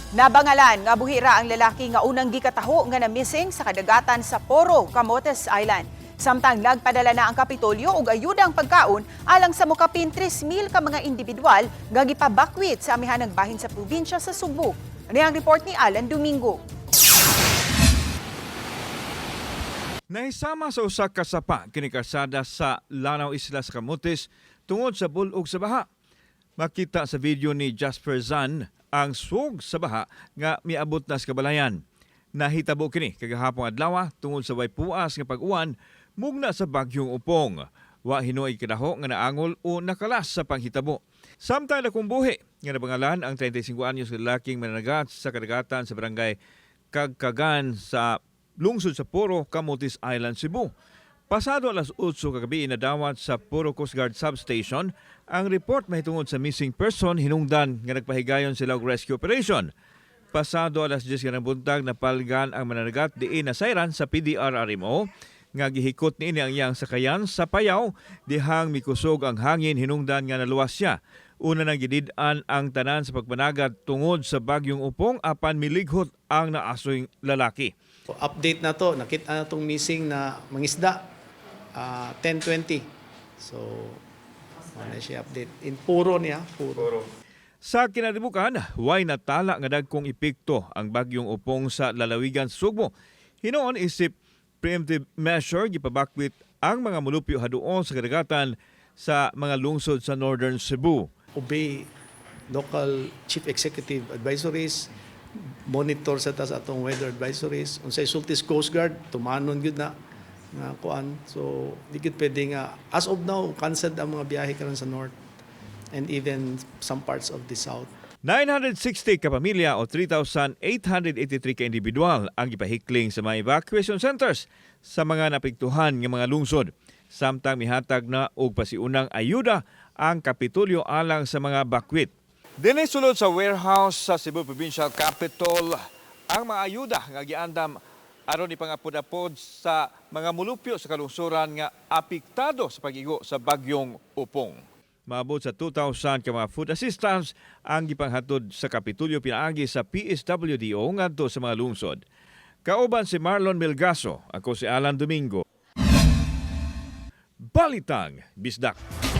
Nabangalan nga buhira ang lalaki nga unang gikataho nga na missing sa kadagatan sa Poro, Camotes Island. Samtang nagpadala na ang Kapitolyo og ayudang pagkaon alang sa mokapin 3,000 ka mga individual nga gipabakwit sa amihanang bahin sa probinsya sa Subo. Ano ang report ni Alan Domingo? Nahisama sa usa ka sapa kini kalsada sa Lanao Isla sa Camotes tungod sa bulog sa baha. Makita sa video ni Jasper Zan ang sug sa baha nga miabot na sa kabalayan. Nahitabo kini kagahapon adlaw tungod sa way puas nga pag-uwan mugna sa bagyong Upong. Wa hinuoy kadaho nga naangol o nakalas sa panghitabo. Samtang nakumbuhi nga nabangalan ang 35 anyos lalaking mananagat sa kadagatan sa barangay Kagkagan sa lungsod sa Poro, Camotes Island, Cebu. Pasado alas 8 kagabi nadawat sa Poro Coast Guard Substation ang report mahitungod sa missing person hinungdan nga nagpahigayon sila og rescue operation. Pasado alas 10 nga ng buntag napalgan ang mananagat diin na sayran sa PDRRMO nga gihikot niini ang iyang sakayan sa payaw dihang mikusog ang hangin hinungdan nga naluwas siya. Una nang gidid-an ang tanan sa pagpanagat tungod sa bagyong Upong apan milighot ang naasoy lalaki. Update na to, nakita na itong missing na mangisda, 10:20. So, ano siya update. In Puro niya, Puro. Sa kinalibukan, way natala nga dagkong epekto ang bagyong Upong sa lalawigan sa Sugbo. Hinoon isip preemptive measure gipabakwit ang mga mulupyo haduon sa kadagatan sa mga lungsod sa Northern Cebu. Obey local chief executive advisories, monitor sa tas atong weather advisories. Unsay sultis Coast Guard, tumanon gyud na nga kuan. So, di gyud pwede nga as of now canceled ang mga biyahe karon sa north and even some parts of the south. 960 ka pamilya o 3,883 ka individual ang ipahikling sa mga evacuation centers sa mga napiktuhan ng mga lungsod. Samtang mihatag na og pasiunang ayuda ang Kapitolyo alang sa mga bakwit. Dinay sulod sa warehouse sa Cebu Provincial Capitol ang mga ayuda nga giandam aron ipangapod-apod sa mga mulupyo sa kalungsuran nga apektado sa pag-igo sa bagyong Upong. Maabot sa 2,000 ka mga food assistance ang gipanghatod sa Kapitolyo pinaagi sa PSWDO ngadto sa mga lungsod. Kauban si Marlon Melgaso, ako si Alan Domingo. Balitang Bisdak.